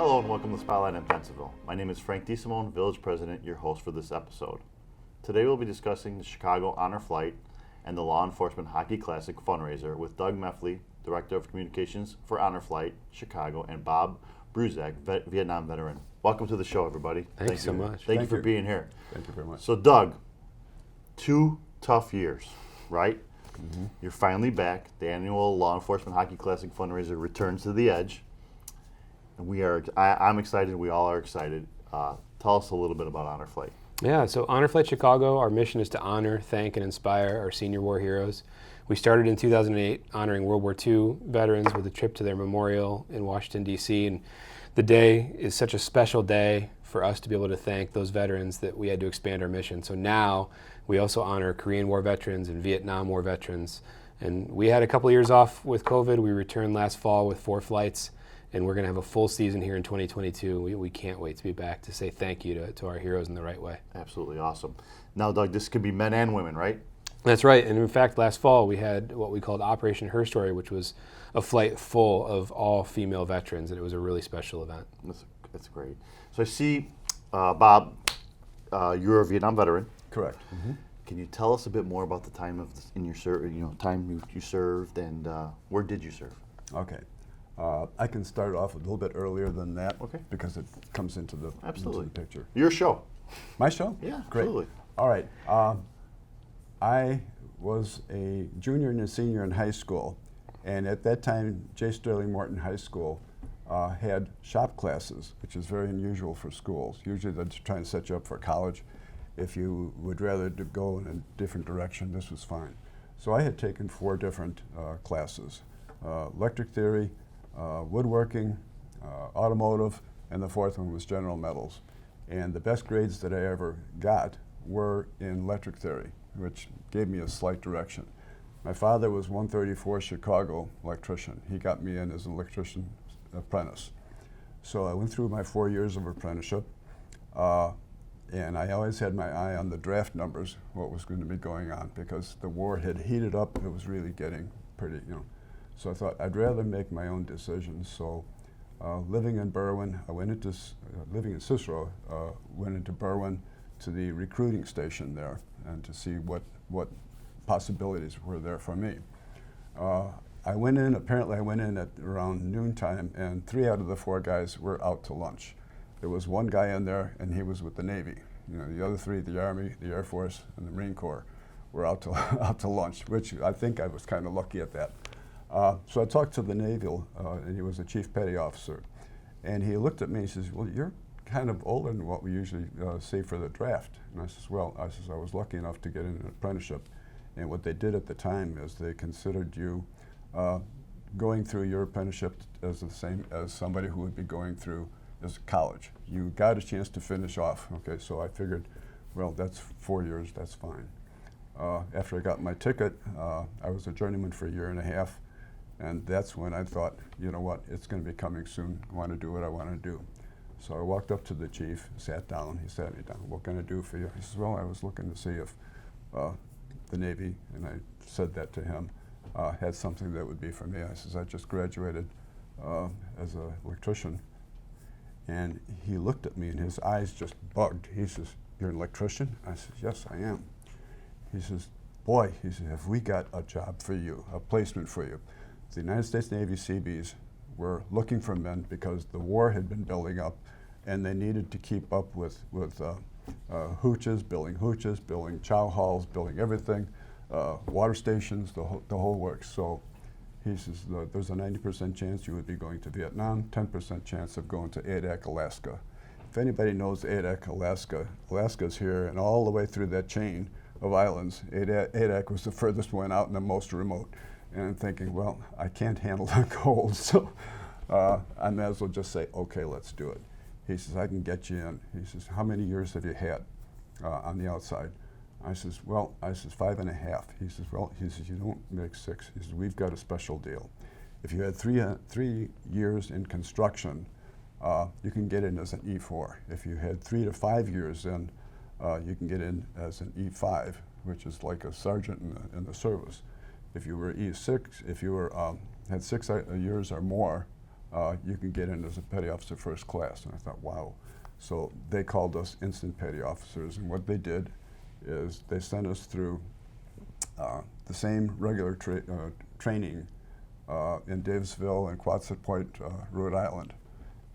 Hello and welcome to Spotlight in Bensenville. My name is Frank DeSimone, Village President, your host for this episode. Today we'll be discussing the Chicago Honor Flight and the Law Enforcement Hockey Classic fundraiser with Doug Meffley, Director of Communications for Honor Flight Chicago, and Bob Bruzak, Vietnam veteran. Welcome to the show, everybody. Thanks so much. Thank you for being here. Thank you very much. So, Doug, 2 tough years, right? Mm-hmm. You're finally back. The annual Law Enforcement Hockey Classic fundraiser returns to the Edge. And I'm excited. We all are excited. Tell us a little bit about Honor Flight. Yeah, so Honor Flight Chicago, our mission is to honor, thank, and inspire our senior war heroes. We started in 2008 honoring World War II veterans with a trip to their memorial in Washington, D.C. And the day is such a special day for us to be able to thank those veterans that we had to expand our mission. So now we also honor Korean War veterans and Vietnam War veterans. And we had a couple years off with COVID. We returned last fall with 4 flights. And we're going to have a full season here in 2022. We can't wait to be back to say thank you to our heroes in the right way. Absolutely awesome. Now, Doug, this could be men and women, right? That's right. And in fact, last fall we had what we called Operation Her Story, which was a flight full of all female veterans, and it was a really special event. That's great. So I see, Bob, you're a Vietnam veteran. Correct. Mm-hmm. Can you tell us a bit more about the time you served, and where did you serve? Okay. I can start off a little bit earlier than that, okay, because it comes into the picture. Your show. My show? Yeah, great. Absolutely. All right. I was a junior and a senior in high school, and at that time, J. Sterling Morton High School had shop classes, which is very unusual for schools. Usually they're trying to set you up for college. If you would rather go in a different direction, this was fine. So I had taken 4 different classes: electric theory, woodworking, automotive, and the 4th one was general metals. And the best grades that I ever got were in electric theory, which gave me a slight direction. My father was 134 Chicago electrician. He got me in as an electrician apprentice. So I went through my 4 years of apprenticeship, and I always had my eye on the draft numbers, what was going to be going on, because the war had heated up. It was really getting pretty, So I thought I'd rather make my own decisions. So living in Berwyn, I went into, living in Cicero, went into Berwyn to the recruiting station there and to see what possibilities were there for me. Apparently I went in at around noontime, and 3 out of the 4 guys were out to lunch. There was 1 guy in there, and he was with the Navy. The other 3, the Army, the Air Force, and the Marine Corps, were out to lunch, which I think I was kind of lucky at that. So I talked to the naval, and he was a chief petty officer, and he looked at me and says, "Well, you're kind of older than what we usually see for the draft." And I says, "Well, I was lucky enough to get in an apprenticeship, and what they did at the time is they considered you going through your apprenticeship as the same as somebody who would be going through as college. You got a chance to finish off." Okay, so I figured, well, that's 4 years, that's fine. After I got my ticket, I was a journeyman for a year and a half. And that's when I thought, you know what, it's going to be coming soon. I want to do what I want to do. So I walked up to the chief, sat down. He sat me down. "What can I do for you?" He says, "Well, I was looking to see if the Navy," and I said that to him, had something that would be for me. I says, "I just graduated as an electrician." And he looked at me, and his eyes just bugged. He says, "You're an electrician?" I said, "Yes, I am." He says, "Boy," he said, "have we got a job for you, a placement for you." The United States Navy Seabees were looking for men because the war had been building up, and they needed to keep up with hooches, building chow halls, building everything, water stations, the whole works. So he says, "There's a 90% chance you would be going to Vietnam, 10% chance of going to Adak, Alaska." If anybody knows Adak, Alaska, Alaska's here, and all the way through that chain of islands, Adak was the furthest one out and the most remote. And I'm thinking, well, I can't handle the cold, so I may as well just say, "Okay, let's do it." He says, "I can get you in." He says, "How many years have you had on the outside?" I says, 5.5. He says, "Well," he says, "you don't make 6. He says, "We've got a special deal. If you had 3 years in construction, you can get in as an E4. If you had 3 to 5 years in, you can get in as an E5, which is like a sergeant in the service. If you were E6, if you were had 6 years or more, you can get in as a petty officer first class. And I thought, wow. So they called us instant petty officers, and what they did is they sent us through the same regular training in Davisville and Quonset Point, Rhode Island.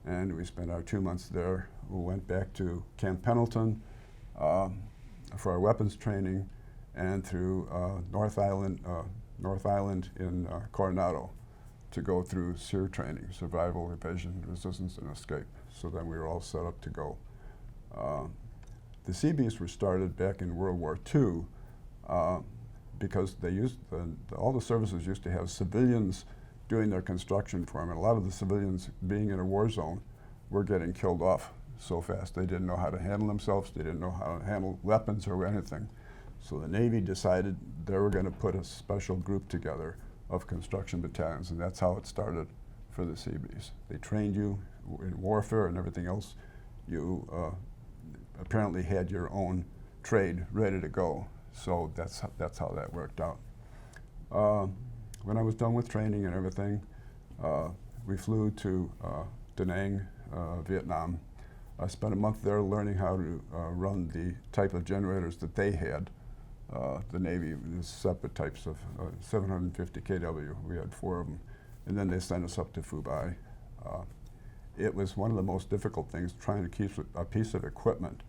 And we spent our 2 months there. We went back to Camp Pendleton for our weapons training, and through North Island in Coronado to go through SEER training, survival, evasion, resistance, and escape. So then we were all set up to go. The Seabees were started back in World War II because they used all the services used to have civilians doing their construction for them, and a lot of the civilians, being in a war zone, were getting killed off so fast. They didn't know how to handle themselves. They didn't know how to handle weapons or anything. So the Navy decided they were going to put a special group together of construction battalions, and that's how it started for the Seabees. They trained you in warfare and everything else. You apparently had your own trade ready to go. So that's how that worked out. When I was done with training and everything, we flew to Da Nang, Vietnam. I spent a month there learning how to run the type of generators that they had. The Navy, there's separate types of 750 kW. We had 4 of them. And then they sent us up to Phu. It was one of the most difficult things, trying to keep a piece of equipment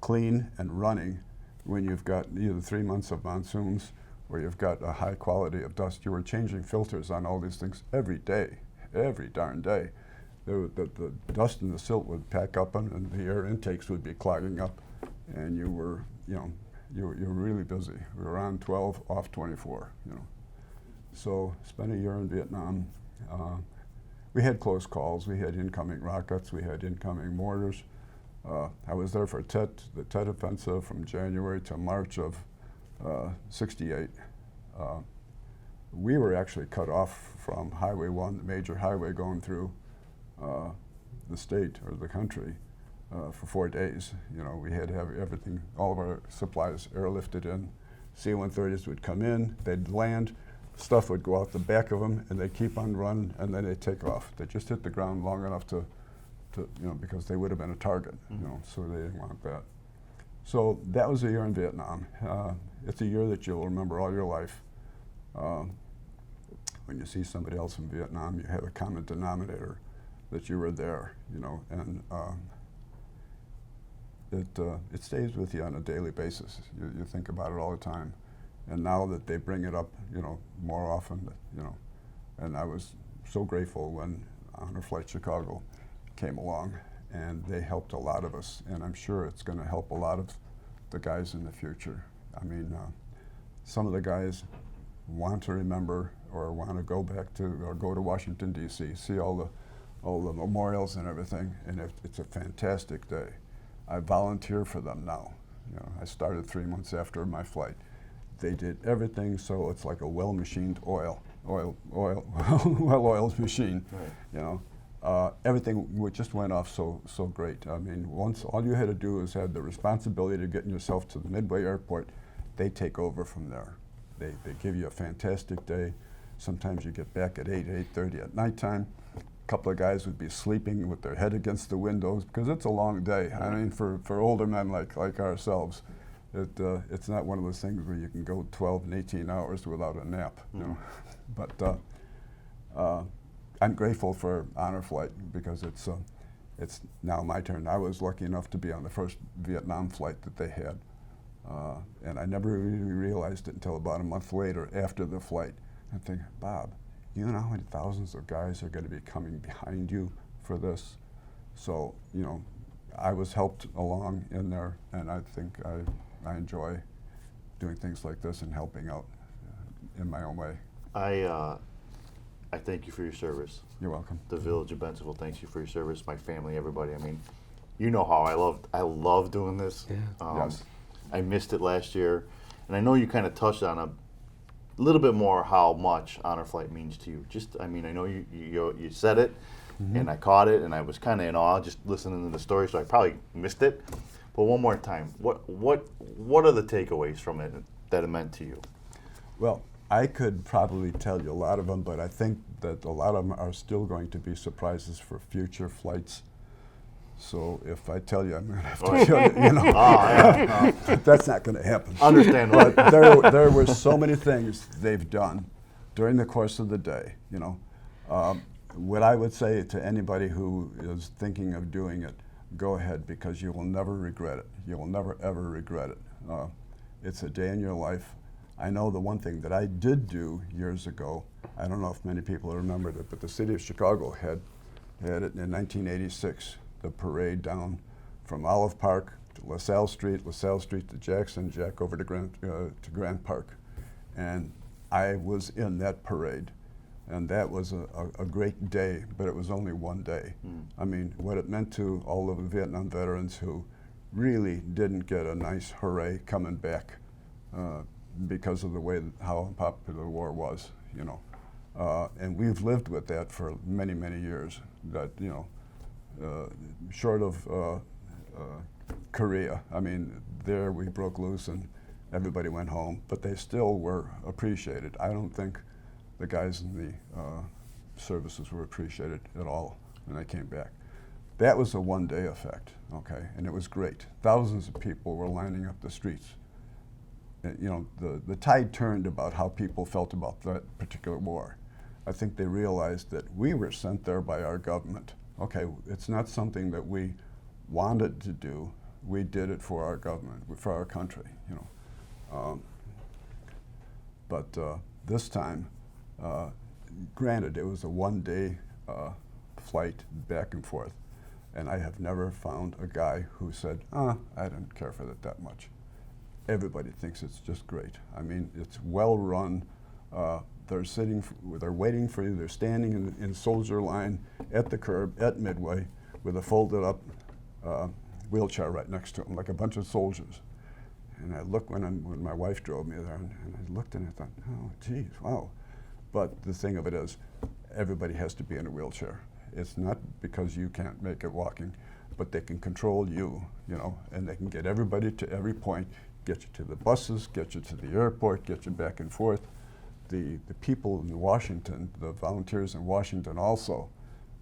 clean and running when you've got either 3 months of monsoons or you've got a high quality of dust. You were changing filters on all these things every day, every darn day. The dust and the silt would pack up and the air intakes would be clogging up, and you were really busy. We were on 12, off 24, So spent a year in Vietnam. We had close calls. We had incoming rockets. We had incoming mortars. I was there for the Tet Offensive from January to March of '68. We were actually cut off from Highway 1, the major highway going through the state or the country for 4 days. We had to have everything, all of our supplies airlifted in. C-130s would come in, they'd land, stuff would go out the back of them, and they'd keep on running, and then they'd take off. They just hit the ground long enough to because they would have been a target, so they didn't want that. So that was a year in Vietnam. It's a year that you'll remember all your life. When you see somebody else in Vietnam, you have a common denominator that you were there, and it stays with you on a daily basis. You think about it all the time. And now that they bring it up, more often, and I was so grateful when Honor Flight Chicago came along, and they helped a lot of us, and I'm sure it's going to help a lot of the guys in the future. I mean, some of the guys want to remember or want to go back to or go to Washington, D.C., see all the memorials and everything, and it's a fantastic day. I volunteer for them now. I started 3 months after my flight. They did everything so it's like a well-machined well-oiled machine. Right. Everything just went off so great. I mean, once all you had to do is have the responsibility to getting yourself to the Midway Airport. They take over from there. They give you a fantastic day. Sometimes you get back at 8:30 at nighttime. A couple of guys would be sleeping with their head against the windows because it's a long day. I mean, for older men like ourselves, it's not one of those things where you can go 12 and 18 hours without a nap. But I'm grateful for Honor Flight because it's now my turn. I was lucky enough to be on the first Vietnam flight that they had, and I never really realized it until about a month later after the flight. I'm thinking, Bob, you know how many thousands of guys are going to be coming behind you for this? So, I was helped along in there, and I think I enjoy doing things like this and helping out in my own way. I thank you for your service. You're welcome. The village of Bensenville thanks you for your service. My family, everybody. I mean, you know how I love doing this. Yeah. Yes. I missed it last year, and I know you kind of touched on a little bit more how much Honor Flight means to you. I know you said it, and I caught it, and I was kind of in awe just listening to the story. So I probably missed it. But one more time, what are the takeaways from it that it meant to you? Well, I could probably tell you a lot of them, but I think that a lot of them are still going to be surprises for future flights. So if I tell you, I'm going to have to show you, that's not going to happen. Understandable. But there were so many things they've done during the course of the day, What I would say to anybody who is thinking of doing it, go ahead, because you will never regret it. You will never, ever regret it. It's a day in your life. I know the one thing that I did do years ago, I don't know if many people remembered it, but the city of Chicago had it in 1986, the parade down from Olive Park to LaSalle Street to Jackson, Jack over to Grand Park. And I was in that parade. And that was a great day, but it was only one day. I mean, what it meant to all of the Vietnam veterans who really didn't get a nice hooray coming back because of the way how unpopular the war was, and we've lived with that for many, many years. That short of Korea, I mean, there we broke loose and everybody went home, but they still were appreciated. I don't think the guys in the services were appreciated at all when they came back. That was a one-day effect, okay, and it was great. Thousands of people were lining up the streets. The tide turned about how people felt about that particular war. I think they realized that we were sent there by our government. Okay, it's not something that we wanted to do. We did it for our government, for our country, But this time, granted, it was a one-day flight back and forth, and I have never found a guy who said, I didn't care for that much. Everybody thinks it's just great. I mean, it's well run. They're waiting for you. They're standing in soldier line at the curb at Midway with a folded up wheelchair right next to them, like a bunch of soldiers. And I looked when my wife drove me there, and I looked and I thought, oh, geez, wow. But the thing of it is, everybody has to be in a wheelchair. It's not because you can't make it walking, but they can control you, and they can get everybody to every point, get you to the buses, get you to the airport, get you back and forth. The people in Washington, the volunteers in Washington also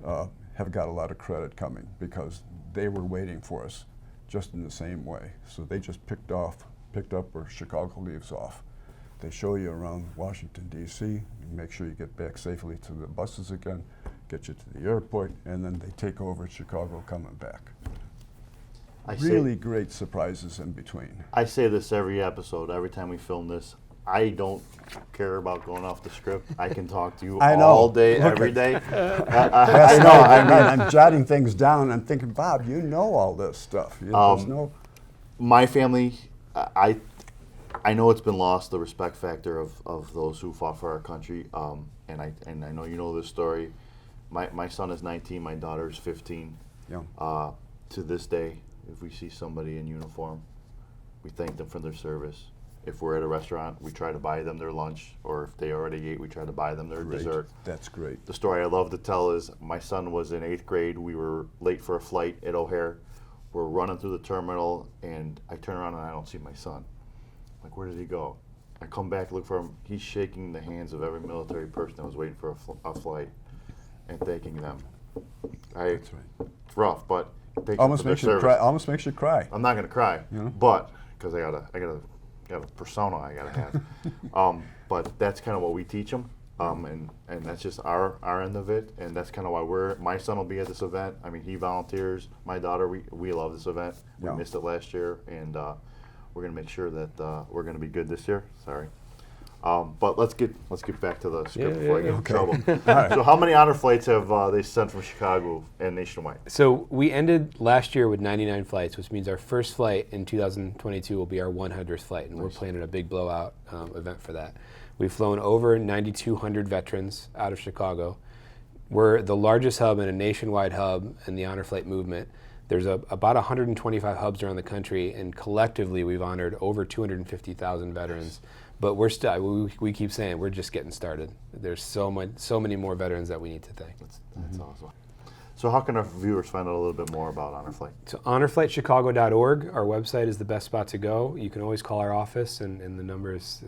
have got a lot of credit coming because they were waiting for us just in the same way. So they just picked up where Chicago leaves off. They show you around Washington, D.C., make sure you get back safely to the buses again, get you to the airport, and then they take over at Chicago coming back. Really great surprises in between. I say this every episode, every time we film this. I don't care about going off the script. I can talk to you all day, every day. I know. I'm jotting things down. I'm thinking, Bob, you know all this stuff. My family, I know it's been lost, the respect factor of those who fought for our country. And I know you know this story. My son is 19. My daughter is 15. Yeah. To this day, if we see somebody in uniform, we thank them for their service. If we're at a restaurant, we try to buy them their lunch, or if they already ate, we try to buy them their dessert. That's great. The story I love to tell is my son was in 8th grade. We were late for a flight at O'Hare. We're running through the terminal, and I turn around and I don't see my son. I'm like, where did he go? I come back, look for him. He's shaking the hands of every military person that was waiting for a flight and thanking them. That's right. It's rough, but thank almost you for makes their you service. cry. Almost makes you cry. I'm not gonna cry, but because I got a persona I gotta have. But that's kind of what we teach them, and that's just our end of it, and that's kind of why my son will be at this event. I mean, he volunteers. My daughter, we love this event. We missed it last year, and we're gonna make sure that we're gonna be good this year. Sorry. But let's get back to the script before I get in trouble. Right. So how many honor flights have they sent from Chicago and nationwide? So we ended last year with 99 flights, which means our first flight in 2022 will be our 100th flight, and we're planning a big blowout event for that. We've flown over 9,200 veterans out of Chicago. We're the largest hub and a nationwide hub in the honor flight movement. There's about 125 hubs around the country, and collectively we've honored over 250,000 veterans. But we're still, we keep saying we're just getting started. There's so many more veterans that we need to thank. That's awesome. So how can our viewers find out a little bit more about Honor Flight? So honorflightchicago.org, our website is the best spot to go. You can always call our office, and the number is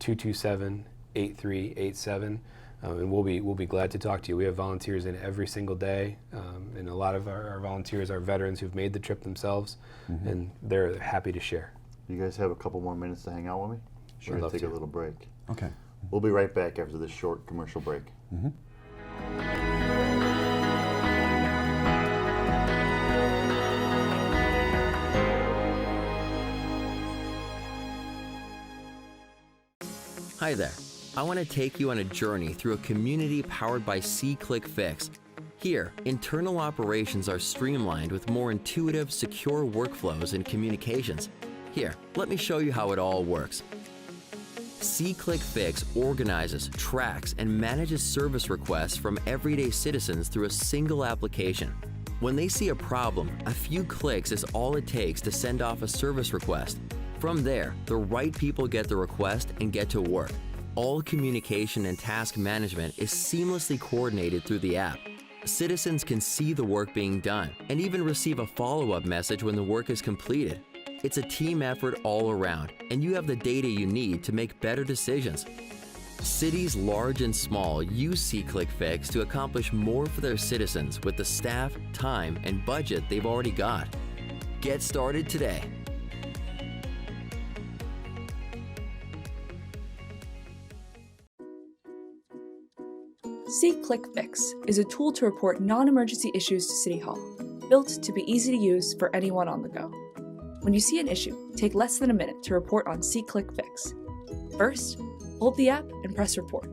227-8387. And we'll be glad to talk to you. We have volunteers in every single day, and a lot of our volunteers are veterans who've made the trip themselves, and they're happy to share. You guys have a couple more minutes to hang out with me? Sure. We're going Love to take to. a little break. Okay. We'll be right back after this short commercial break. Hi there. I want to take you on a journey through a community powered by SeeClickFix. Here, internal operations are streamlined with more intuitive, secure workflows and communications. Here, let me show you how it all works. SeeClickFix organizes, tracks, and manages service requests from everyday citizens through a single application. When they see a problem, a few clicks is all it takes to send off a service request. From there, the right people get the request and get to work. All communication and task management is seamlessly coordinated through the app. Citizens can see the work being done and even receive a follow-up message when the work is completed. It's a team effort all around, and you have the data you need to make better decisions. Cities large and small use SeeClickFix to accomplish more for their citizens with the staff, time, and budget they've already got. Get started today. SeeClickFix is a tool to report non-emergency issues to City Hall, built to be easy to use for anyone on the go. When you see an issue, take less than a minute to report on SeeClickFix. First, hold the app and press Report.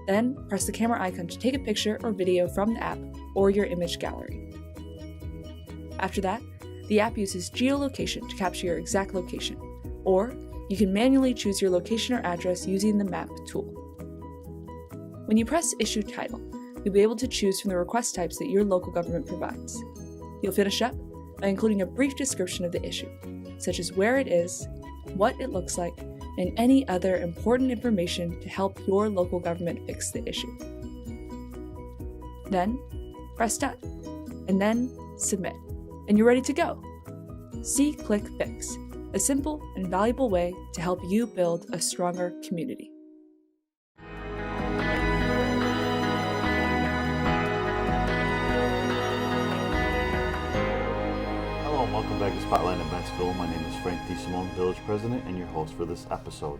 Then, press the camera icon to take a picture or video from the app or your image gallery. After that, the app uses geolocation to capture your exact location, or you can manually choose your location or address using the Map tool. When you press Issue Title, you'll be able to choose from the request types that your local government provides. You'll finish up by including a brief description of the issue, such as where it is, what it looks like, and any other important information to help your local government fix the issue. Then, press Done, and then Submit, and you're ready to go. SeeClickFix, a simple and valuable way to help you build a stronger community. Welcome back to Spotlight in Bensenville. My name is Frank DeSimone, Village President, and your host for this episode.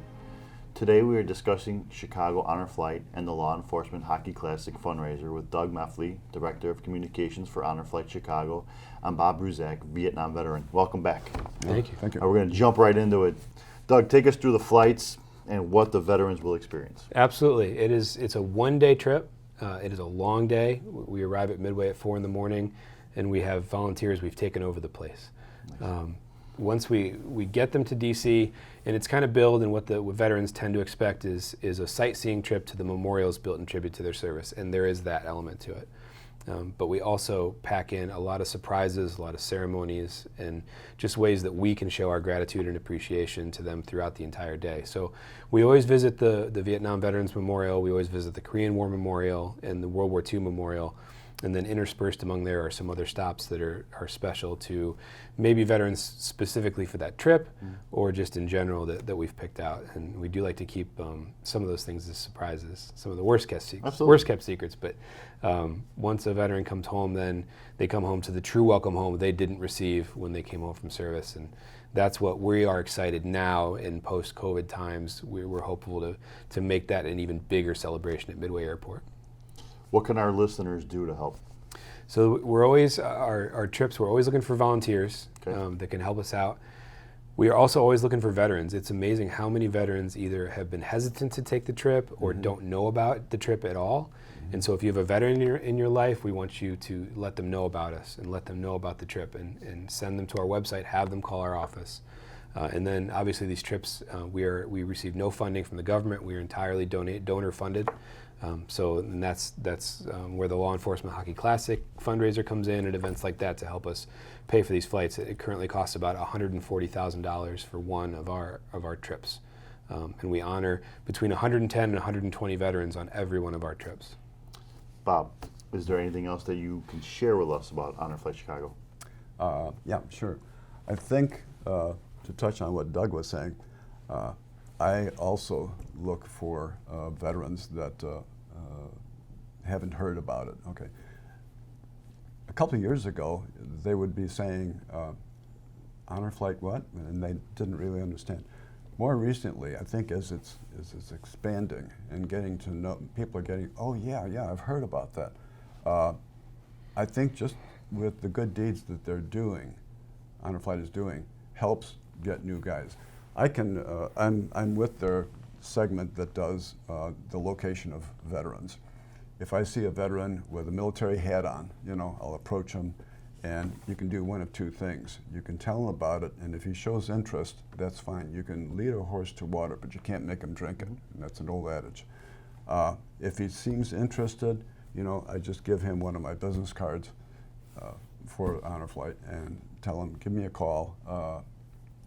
Today we are discussing Chicago Honor Flight and the Law Enforcement Hockey Classic fundraiser with Doug Meffley, Director of Communications for Honor Flight Chicago, and Bob Bruzak, Vietnam veteran. Welcome back. Thank you. Thank you. We're going to jump right into it. Doug, take us through the flights and what the veterans will experience. Absolutely. It's a one-day trip. It is a long day. We arrive at Midway at 4 in the morning, and we have volunteers. We've taken over the place. Nice. Once we get them to DC, and it's kind of billed, and what veterans tend to expect is a sightseeing trip to the memorials built in tribute to their service, and there is that element to it. But we also pack in a lot of surprises, a lot of ceremonies, and just ways that we can show our gratitude and appreciation to them throughout the entire day. So we always visit the Vietnam Veterans Memorial, we always visit the Korean War Memorial and the World War II Memorial, and then interspersed among there are some other stops that are special to maybe veterans specifically for that trip, or just in general that we've picked out. And we do like to keep some of those things as surprises, some of the worst kept secrets. But once a veteran comes home, then they come home to the true welcome home they didn't receive when they came home from service. And that's what we are excited now in post-COVID times. We're hopeful to make that an even bigger celebration at Midway Airport. What can our listeners do to help? So we're always, our trips, we're always looking for volunteers that can help us out. We are also always looking for veterans. It's amazing how many veterans either have been hesitant to take the trip or don't know about the trip at all. And so if you have a veteran in your life, we want you to let them know about us and let them know about the trip and send them to our website, have them call our office. And then obviously these trips, we receive no funding from the government. We are entirely donor funded. So that's where the Law Enforcement Hockey Classic fundraiser comes in, and events like that to help us pay for these flights. It currently costs about $140,000 for one of our trips, and we honor between 110 and 120 veterans on every one of our trips. Bob, is there anything else that you can share with us about Honor Flight Chicago? Yeah, sure. I think to touch on what Doug was saying, I also look for veterans that haven't heard about it. Okay. A couple of years ago, they would be saying, honor flight what? And they didn't really understand. More recently, I think as it's expanding and getting to know, people are getting, oh yeah, I've heard about that. I think just with the good deeds that they're doing, Honor Flight is doing, helps get new guys. I'm with their segment that does the location of veterans. If I see a veteran with a military hat on, I'll approach him, and you can do one of two things. You can tell him about it, and if he shows interest, that's fine. You can lead a horse to water, but you can't make him drink it, and that's an old adage. If he seems interested, I just give him one of my business cards for Honor Flight and tell him, give me a call,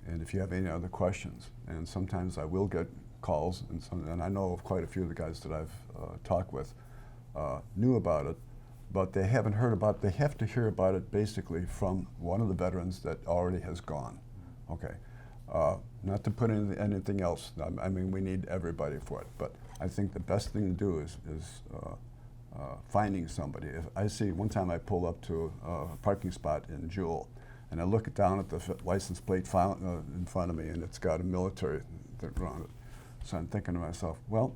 and if you have any other questions. And sometimes I will get calls, and I know of quite a few of the guys that I've talked with knew about it, but they haven't heard about it. They have to hear about it basically from one of the veterans that already has gone. Okay, not to put in anything else. I mean, we need everybody for it, but I think the best thing to do is finding somebody. If I see, one time I pulled up to a parking spot in Jewel, and I look down at the license plate in front of me, and it's got a military that on it. So I'm thinking to myself, well,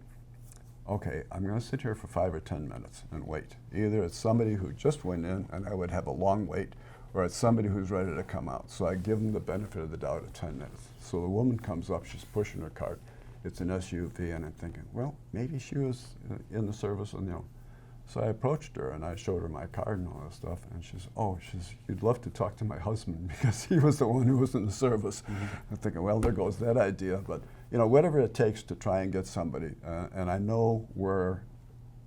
okay, I'm going to sit here for 5 or 10 minutes and wait. Either it's somebody who just went in, and I would have a long wait, or it's somebody who's ready to come out. So I give them the benefit of the doubt of 10 minutes. So the woman comes up, she's pushing her cart. It's an SUV, and I'm thinking, well, maybe she was in the service, and So I approached her, and I showed her my card and all that stuff, and she says, you'd love to talk to my husband because he was the one who was in the service. I'm thinking, well, there goes that idea. But, whatever it takes to try and get somebody, and I know where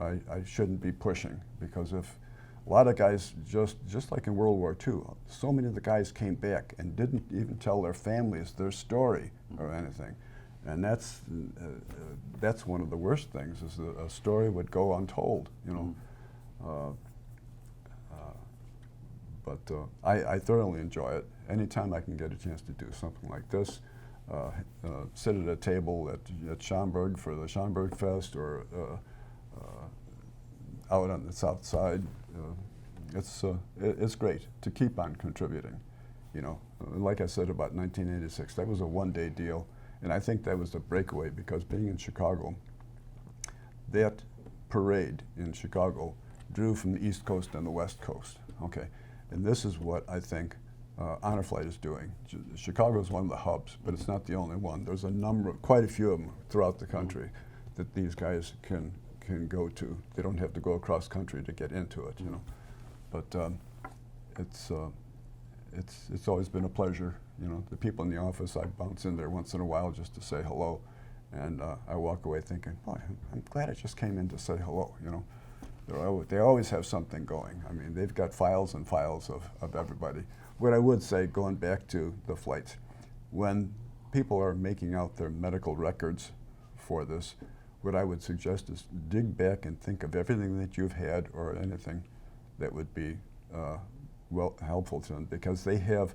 I shouldn't be pushing, because if a lot of guys, just like in World War II, so many of the guys came back and didn't even tell their families their story or anything. And that's one of the worst things, is that a story would go untold, But I thoroughly enjoy it. Anytime I can get a chance to do something like this, sit at a table at Schaumburg for the Schaumburg Fest, or out on the south side, it's great to keep on contributing. Like I said about 1986, that was a one-day deal. And I think that was a breakaway, because being in Chicago, that parade in Chicago drew from the East Coast and the West Coast. Okay, and this is what I think Honor Flight is doing. Chicago is one of the hubs, but it's not the only one. There's quite a few of them throughout the country that these guys can go to. They don't have to go across country to get into it, But it's always been a pleasure. The people in the office, I bounce in there once in a while just to say hello, and I walk away thinking, boy, I'm glad I just came in to say hello. They always have something going. I mean, they've got files and files of everybody. What I would say, going back to the flights, when people are making out their medical records for this, what I would suggest is dig back and think of everything that you've had or anything that would be helpful to them, because they have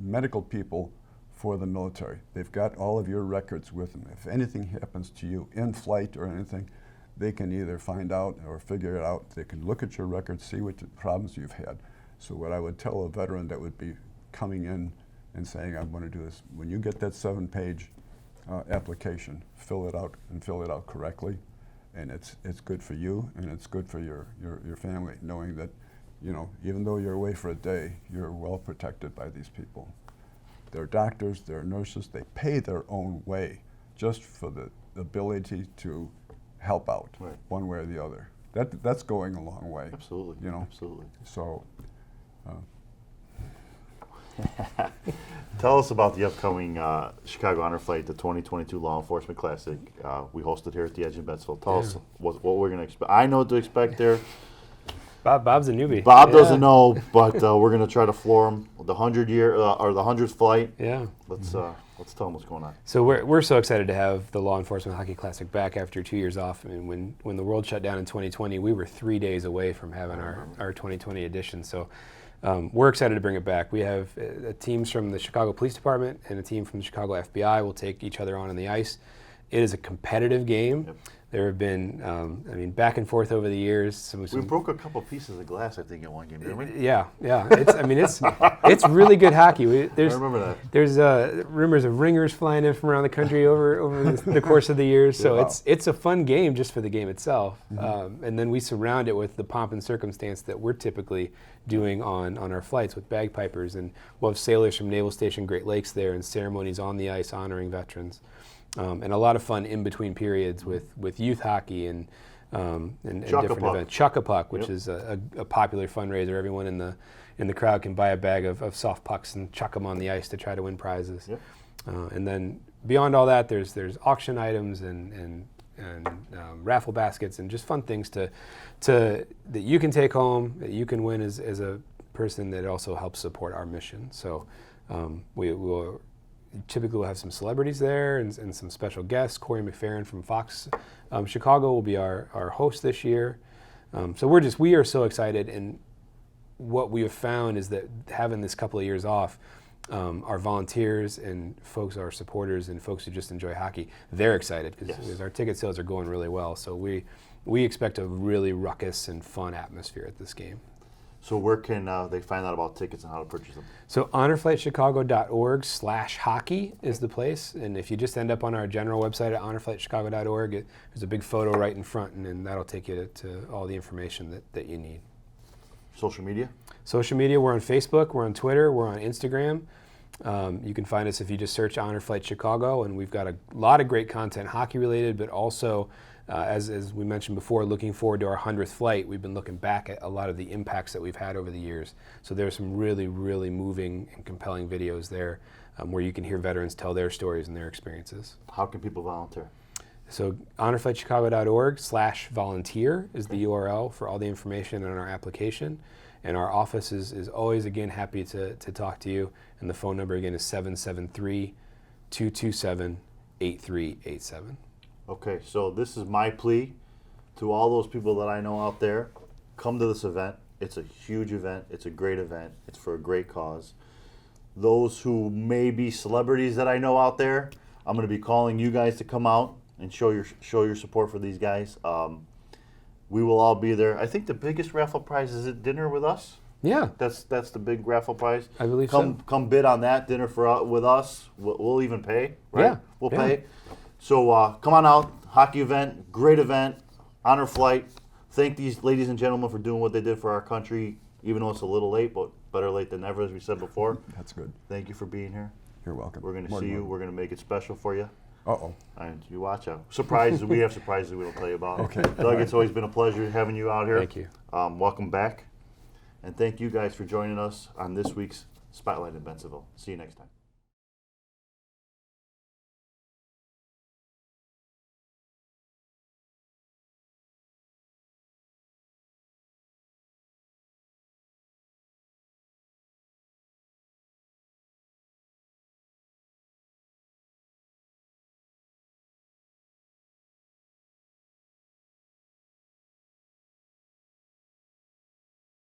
medical people for the military. They've got all of your records with them. If anything happens to you in flight or anything, they can either find out or figure it out. They can look at your records, see what problems you've had. So what I would tell a veteran that would be coming in and saying, I want to do this, when you get that 7-page application, fill it out, and fill it out correctly. And it's good for you, and it's good for your family, knowing that, even though you're away for a day, you're well protected by these people. They're doctors, they're nurses, they pay their own way just for the ability to help out, right, one way or the other. That's going a long way. Absolutely. Absolutely. So. Tell us about the upcoming Chicago Honor Flight, the 2022 Law Enforcement Classic. We hosted here at the Edge in Bensenville. Tell us what we're going to expect. I know what to expect there. Bob's a newbie. Bob doesn't know, but we're going to try to floor him. The 100th flight. Yeah. Let's Let's tell them what's going on. So we're so excited to have the Law Enforcement Hockey Classic back after 2 years off. I mean, when the world shut down in 2020, we were 3 days away from having our 2020 edition. So we're excited to bring it back. We have teams from the Chicago Police Department and a team from the Chicago FBI will take each other on the ice. It is a competitive game. Yep. There have been, back and forth over the years. We broke a couple pieces of glass, I think, in one game, didn't we? Yeah. It's really good hockey. I remember that. There's rumors of ringers flying in from around the country over the course of the years. So Yeah. it's a fun game just for the game itself. And then we surround it with the pomp and circumstance that we're typically doing on our flights with bagpipers. And we'll have sailors from Naval Station Great Lakes there and ceremonies on the ice honoring veterans. And a lot of fun in between periods with youth hockey and different events. Chuck-a-Puck, which is a popular fundraiser. Everyone in the crowd can buy a bag of soft pucks and chuck them on the ice to try to win prizes. Yep. And then beyond all that, there's auction items and raffle baskets and just fun things to that you can take home, that you can win as a person that also helps support our mission. So we will. Typically we'll have some celebrities there and some special guests. Corey McFerrin from Fox Chicago will be our host this year. So we are so excited, and what we have found is that having this couple of years off, our volunteers and folks, our supporters and folks who just enjoy hockey, they're excited because our ticket sales are going really well. So we expect a really ruckus and fun atmosphere at this game. So where can they find out about tickets and how to purchase them? So honorflightchicago.org/hockey is the place. And if you just end up on our general website at honorflightchicago.org, there's a big photo right in front, and that'll take you to all the information that you need. Social media? Social media, we're on Facebook, we're on Twitter, we're on Instagram. You can find us if you just search Honor Flight Chicago, and we've got a lot of great content, hockey related, but also as we mentioned before, looking forward to our 100th flight. We've been looking back at a lot of the impacts that we've had over the years. So there's some really, really moving and compelling videos there where you can hear veterans tell their stories and their experiences. How can people volunteer? So honorflightchicago.org/volunteer is the URL for all the information on our application. And our office is always, again, happy to talk to you. And the phone number, again, is 773-227-8387. Okay, so this is my plea to all those people that I know out there. Come to this event. It's a huge event. It's a great event. It's for a great cause. Those who may be celebrities that I know out there, I'm going to be calling you guys to come out and show your support for these guys. We will all be there. I think the biggest raffle prize is at dinner with us. Yeah. That's the big raffle prize. I believe so. Come bid on that dinner with us. We'll even pay, right? Yeah. We'll pay. So come on out. Hockey event, great event, honor flight. Thank these ladies and gentlemen for doing what they did for our country, even though it's a little late, but better late than never, as we said before. That's good. Thank you for being here. You're welcome. We're going to see you. We're going to make it special for you. Uh-oh. And you watch out. Surprises. We have surprises we don't tell you about. Okay. Doug, it's always been a pleasure having you out here. Thank you. Welcome back. And thank you guys for joining us on this week's Spotlight in Bensenville. See you next time.